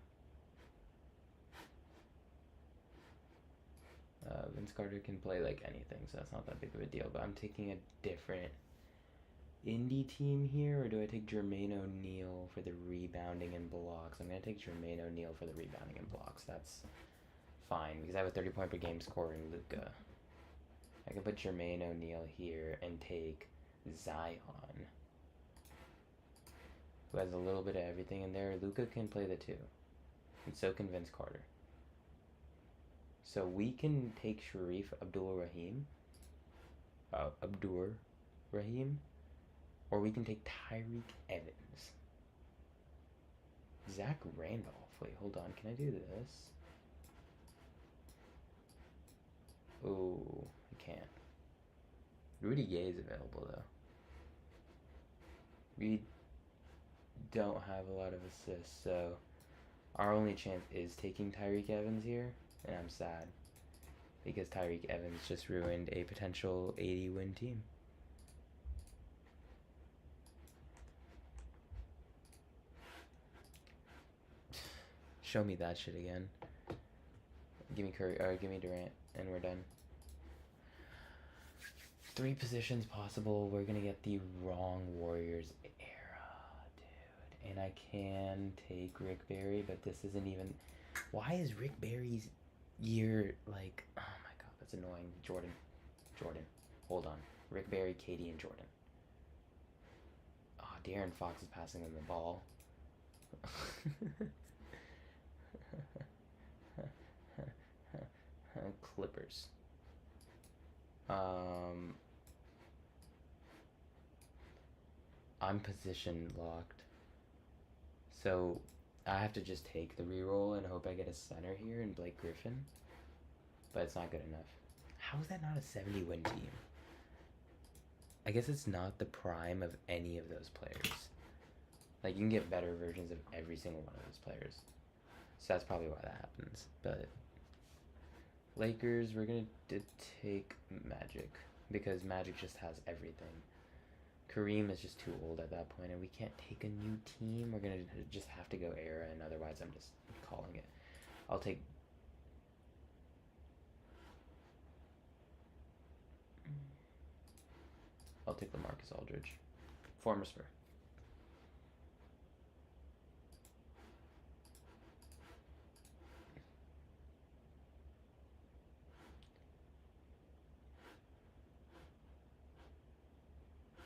Vince Carter can play like anything, so that's not that big of a deal. But I'm taking a different indie team here, or do I take Jermaine O'Neal for the rebounding and blocks? I'm going to take Jermaine O'Neal for the rebounding and blocks. That's fine, because I have a 30-point per game scoring Luka. I can put Jermaine O'Neal here and take Zion, who has a little bit of everything in there. Luka can play the 2, and so can Vince Carter. So we can take Sharif Abdur-Rahim, or we can take Tyreek Evans. Zach Randolph. Wait, hold on. Can I do this? Oh, I can't. Rudy Gay is available, though. We don't have a lot of assists, so our only chance is taking Tyreek Evans here, and I'm sad because Tyreek Evans just ruined a potential 80-win team. Show me that shit again. Give me Curry, or give me Durant, and we're done. 3 positions possible. We're gonna get the wrong Warriors era, dude. And I can take Rick Barry, but this isn't even... Why is Rick Barry's year like... Oh my god, that's annoying. Jordan. Hold on. Rick Barry, KD, and Jordan. Oh, De'Aaron Fox is passing them the ball. Clippers. I'm position locked, so I have to just take the reroll and hope I get a center here in Blake Griffin, but it's not good enough. How is that not a 70-win team? I guess it's not the prime of any of those players. Like, you can get better versions of every single one of those players, so that's probably why that happens. But Lakers, we're gonna take Magic, because Magic just has everything. Kareem is just too old at that point, and we can't take a new team. We're gonna just have to go era, and otherwise I'm just calling it. I'll take... LaMarcus Aldridge. Former Spur.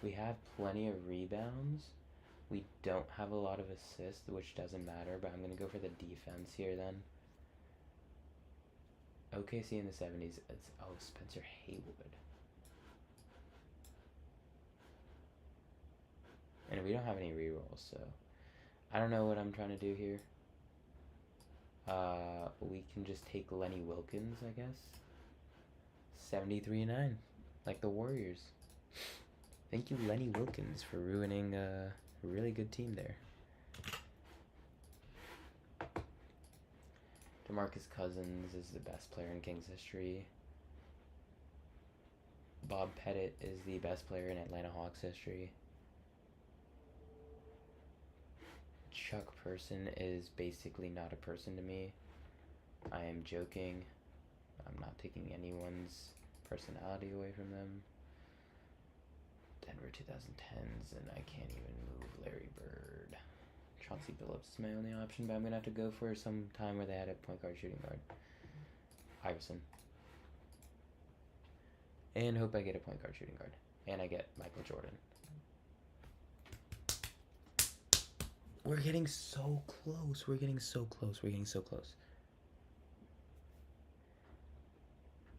We have plenty of rebounds. We don't have a lot of assists, which doesn't matter, but I'm going to go for the defense here then. OKC in the 70s, it's... Oh, Spencer Haywood. And we don't have any rerolls, so... I don't know what I'm trying to do here. We can just take Lenny Wilkins, I guess. 73-9, like the Warriors. Thank you, Lenny Wilkins, for ruining a really good team there. DeMarcus Cousins is the best player in Kings history. Bob Pettit is the best player in Atlanta Hawks history. Chuck person is basically not a person to me. I am joking. I'm not taking anyone's personality away from them. Denver 2010s, and I can't even move Larry Bird. Chauncey Billups is my only option, but I'm going to have to go for some time where they had a point guard, shooting guard. Iverson. And hope I get a point guard, shooting guard. And I get Michael Jordan. We're getting so close. We're getting so close. We're getting so close.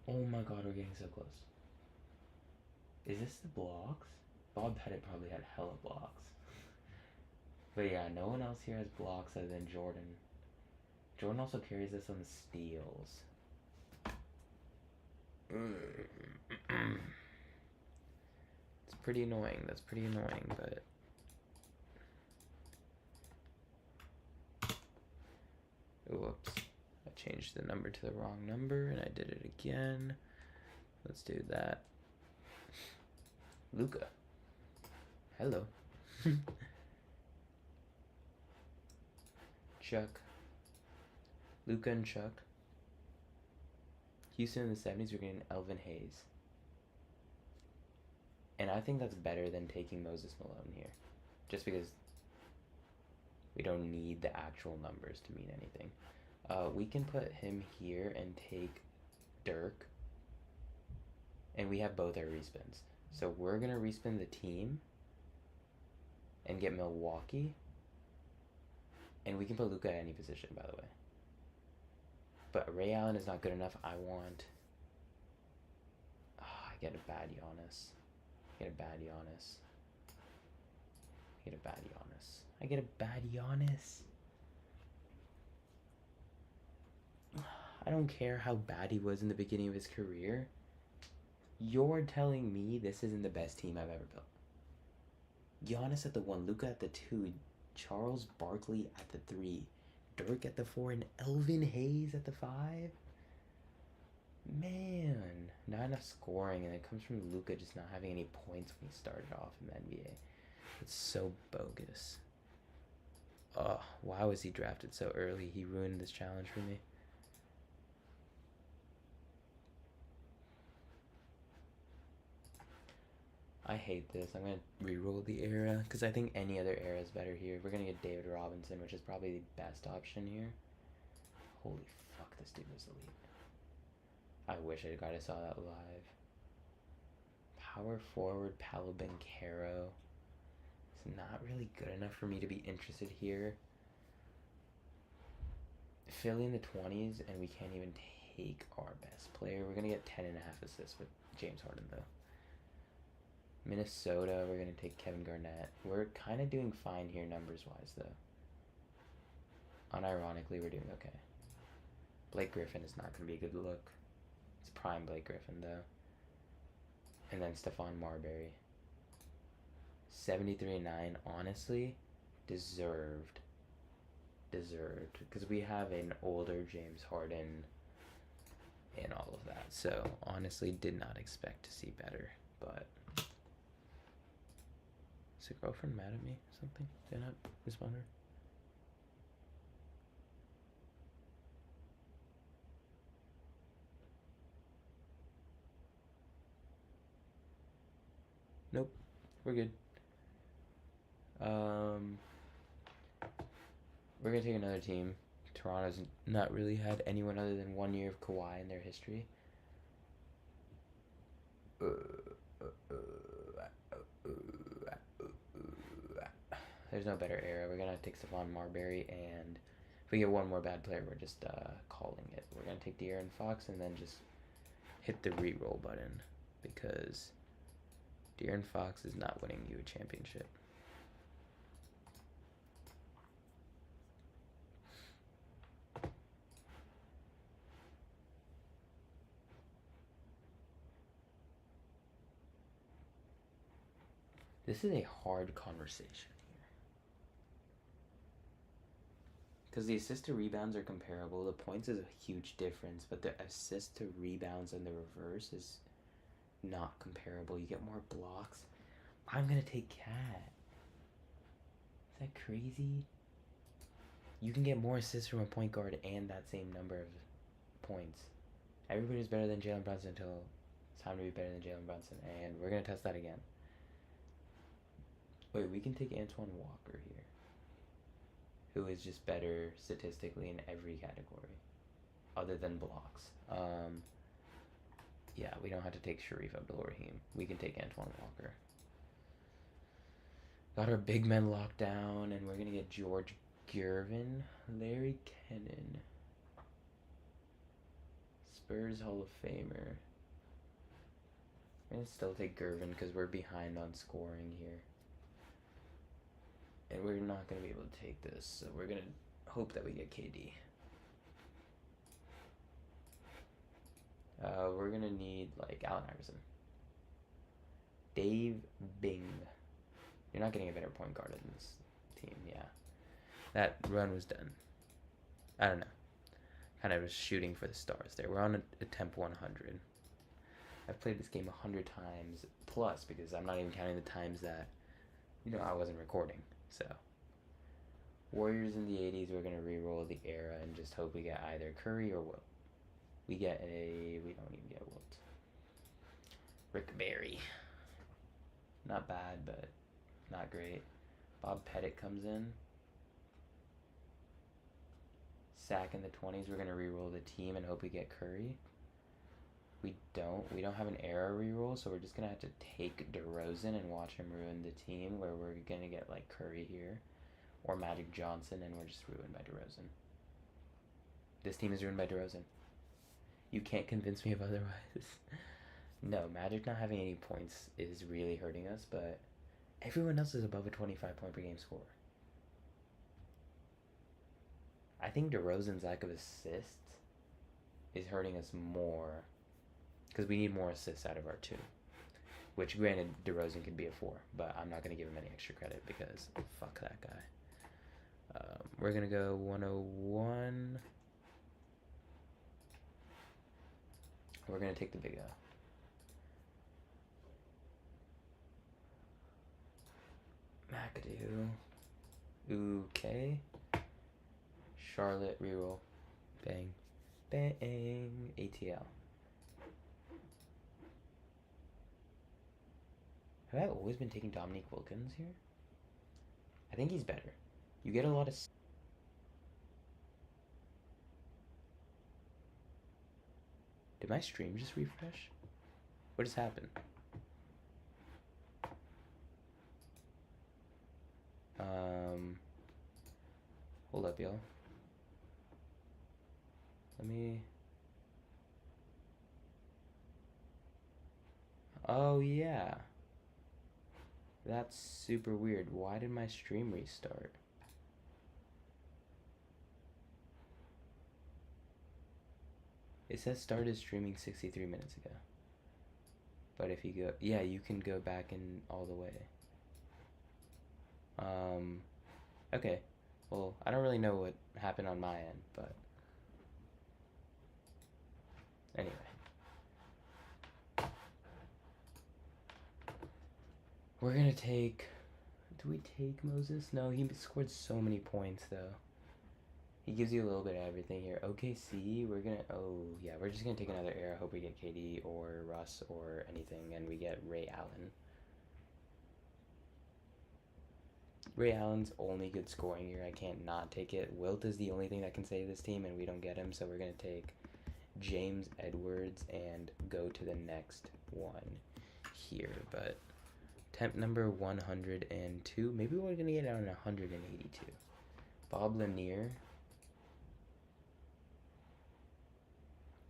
Oh my god, we're getting so close. Is this the blocks? Bob Pettit probably had hella blocks. But yeah, no one else here has blocks other than Jordan. Jordan also carries us on the steals. It's pretty annoying. That's pretty annoying, but... Whoops. I changed the number to the wrong number, and I did it again. Let's do that. Luca. Hello. Chuck. Luca and Chuck. Houston in the 70s, we're getting Elvin Hayes. And I think that's better than taking Moses Malone here. Just because we don't need the actual numbers to mean anything. We can put him here and take Dirk. And we have both our respins. So we're going to respin the team and get Milwaukee. And we can put Luka at any position, by the way. But Ray Allen is not good enough. I want... I get a bad Giannis. I get a bad Giannis. I get a bad Giannis. I get a bad Giannis. I don't care how bad he was in the beginning of his career. You're telling me this isn't the best team I've ever built. Giannis at the 1, Luka at the 2, Charles Barkley at the 3, Dirk at the 4, and Elvin Hayes at the 5? Man, not enough scoring, and it comes from Luka just not having any points when he started off in the NBA. It's so bogus. Oh, why was he drafted so early? He ruined this challenge for me. I hate this. I'm going to re-roll the era because I think any other era is better here. We're going to get David Robinson, which is probably the best option here. Holy fuck, this dude was elite. I wish I saw that live. Power forward, Paolo Banchero. It's not really good enough for me to be interested here. Philly in the 20s, and we can't even take our best player. We're going to get 10.5 assists with James Harden, though. Minnesota, we're going to take Kevin Garnett. We're kind of doing fine here numbers-wise, though. Unironically, we're doing okay. Blake Griffin is not going to be a good look. It's prime Blake Griffin, though. And then Stephon Marbury. 73-9, honestly, deserved. Because we have an older James Harden and all of that. So, honestly, did not expect to see better, but... Is your girlfriend mad at me or something? Did I not respond to her? Nope. We're good. We're going to take another team. Toronto's not really had anyone other than 1 year of Kawhi in their history. There's no better era. We're going to take Stephon Marbury, and if we get one more bad player, we're just calling it. We're going to take De'Aaron Fox and then just hit the re-roll button because De'Aaron Fox is not winning you a championship. This is a hard conversation here. Because the assist to rebounds are comparable. The points is a huge difference, but the assist to rebounds and the reverse is not comparable. You get more blocks. I'm going to take Cat. Is that crazy? You can get more assists from a point guard and that same number of points. Everybody's better than Jalen Brunson until it's time to be better than Jalen Brunson, and we're going to test that again. Wait, we can take Antoine Walker here, who is just better statistically in every category other than blocks. Yeah, we don't have to take Sharif Abdul-Rahim. We can take Antoine Walker. Got our big men locked down, and we're going to get George Gervin, Larry Kennan, Spurs Hall of Famer. I'm going to still take Gervin because we're behind on scoring here. And we're not going to be able to take this, so we're going to hope that we get KD. We're going to need, like, Allen Iverson. Dave Bing. You're not getting a better point guard in this team, yeah. That run was done. I don't know. Kind of was shooting for the stars there. We're on a temp 100. I've played this game 100 times plus because I'm not even counting the times that, I wasn't recording. So, Warriors in the 80s, we're going to re-roll the era and just hope we get either Curry or Wilt. We don't even get Wilt. Rick Barry. Not bad, but not great. Bob Pettit comes in. Sack in the 20s, we're going to re-roll the team and hope we get Curry. We don't have an era re-roll, so we're just going to have to take DeRozan and watch him ruin the team, where we're going to get, like, Curry here. Or Magic Johnson, and we're just ruined by DeRozan. This team is ruined by DeRozan. You can't convince me of otherwise. No, Magic not having any points is really hurting us, but everyone else is above a 25 point per game score. I think DeRozan's lack of assists is hurting us more because we need more assists out of our 2. Which, granted, DeRozan could be a 4, but I'm not going to give him any extra credit because fuck that guy. We're going to go 101. We're going to take the big O. McAdoo. Okay. Charlotte reroll. Bang. Bang. ATL. Have I always been taking Dominique Wilkins here? I think he's better. You get a lot of... Did my stream just refresh? What just happened? Hold up, y'all. Let me... Oh, yeah. That's super weird. Why did my stream restart? It says started streaming 63 minutes ago. But if you go... Yeah, you can go back in all the way. Okay. Well, I don't really know what happened on my end, but... Anyway. We're gonna take... Do we take Moses? No, he scored so many points, though. He gives you a little bit of everything here. OKC, we're gonna... Oh, yeah, we're just gonna take another era. Hope we get KD or Russ or anything, and we get Ray Allen. Ray Allen's only good scoring here. I can't not take it. Wilt is the only thing that can save this team, and we don't get him, so we're gonna take James Edwards and go to the next one here, but... Temp number 102. Maybe we're going to get it on 182. Bob Lanier.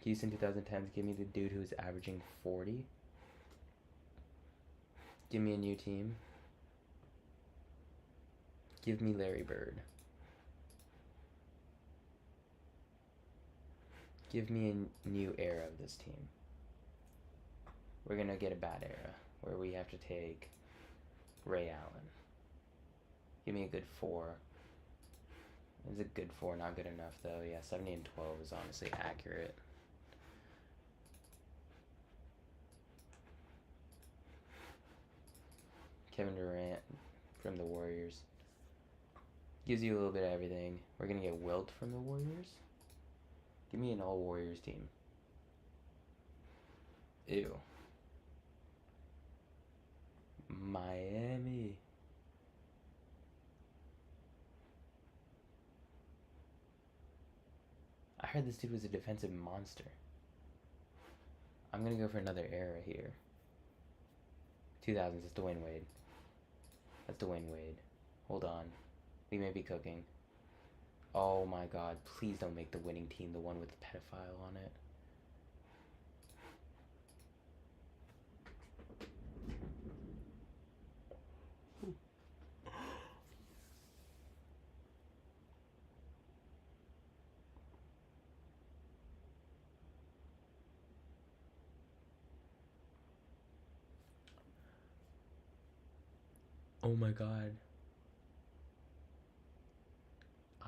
Houston 2010s. Give me the dude who's averaging 40. Give me a new team. Give me Larry Bird. Give me a new era of this team. We're going to get a bad era where we have to take Ray Allen. Give me a good 4. It's a good 4, not good enough though. Yeah, 70 and 12 is honestly accurate. Kevin Durant from the Warriors. Gives you a little bit of everything. We're gonna get Wilt from the Warriors. Give me an all Warriors team. Ew. Miami. I heard this dude was a defensive monster. I'm gonna go for another era here. 2000s, it's Dwayne Wade. That's Dwayne Wade. Hold on. We may be cooking. Oh my god, please don't make the winning team the one with the pedophile on it. Oh my god.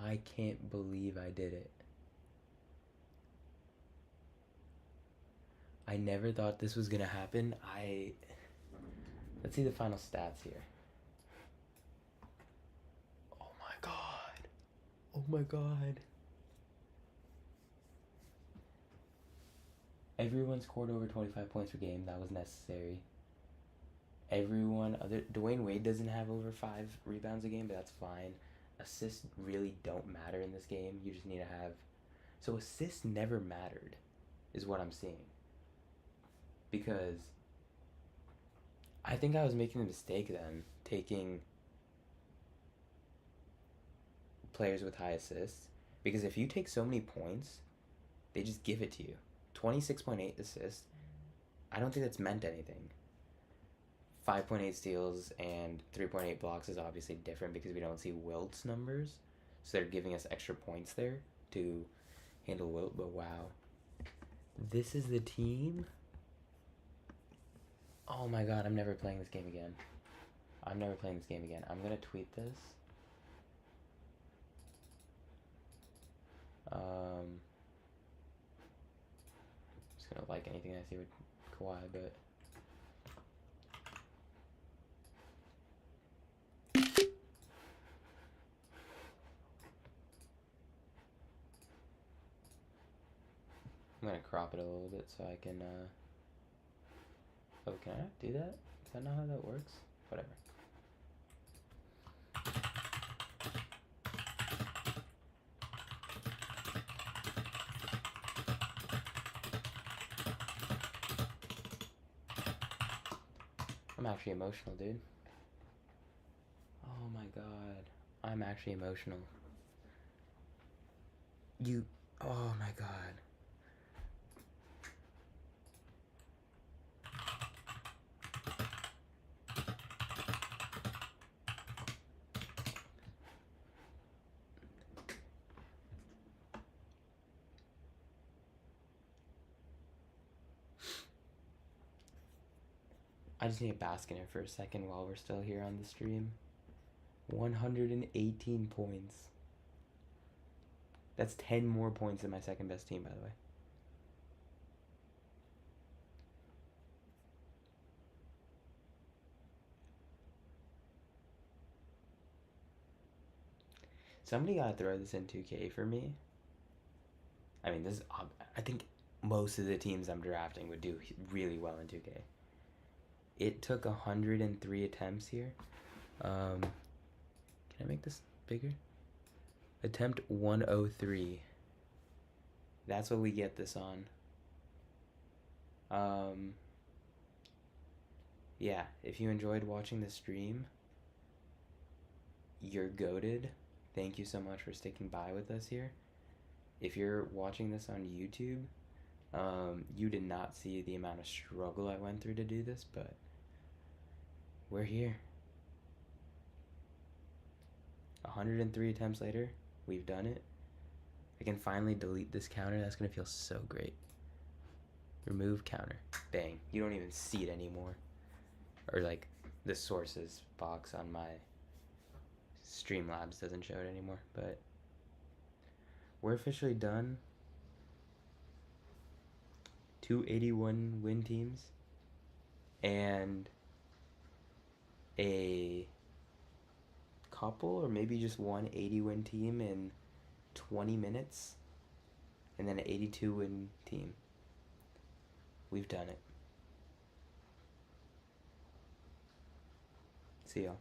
I can't believe I did it. I never thought this was gonna happen. Let's see the final stats here. Oh my god. Oh my god. Everyone scored over 25 points per game. That was necessary. Dwayne Wade doesn't have over 5 rebounds a game, but that's fine. Assists really don't matter in this game. You just need to have... So assists never mattered, is what I'm seeing. Because I think I was making a mistake then, taking players with high assists. Because if you take so many points, they just give it to you. 26.8 assists. I don't think that's meant anything. 5.8 steals and 3.8 blocks is obviously different because we don't see Wilt's numbers. So they're giving us extra points there to handle Wilt. But wow. This is the team? Oh my god, I'm never playing this game again. I'm never playing this game again. I'm going to tweet this. Just going to like anything I see with Kawhi, but... I'm gonna crop it a little bit so I can, Oh, can I do that? Is that not how that works? Whatever. I'm actually emotional, dude. Oh my god. I'm actually emotional. Oh my god. I just need to bask in it for a second while we're still here on the stream. 118 points. That's 10 more points than my second best team, by the way. Somebody gotta throw this in 2K for me. I mean, I think most of the teams I'm drafting would do really well in 2K. It took 103 attempts here. Can I make this bigger? Attempt 103. That's what we get this on. Yeah, if you enjoyed watching the stream, you're goated. Thank you so much for sticking by with us here. If you're watching this on YouTube, you did not see the amount of struggle I went through to do this, but we're here. 103 attempts later, we've done it. I can finally delete this counter. That's gonna feel so great. Remove counter. Bang. You don't even see it anymore. Or like the sources box on my Streamlabs doesn't show it anymore, but we're officially done. 281 win teams and a couple or maybe just one 80-win team in 20 minutes and then an 82-win team. We've done it. See y'all.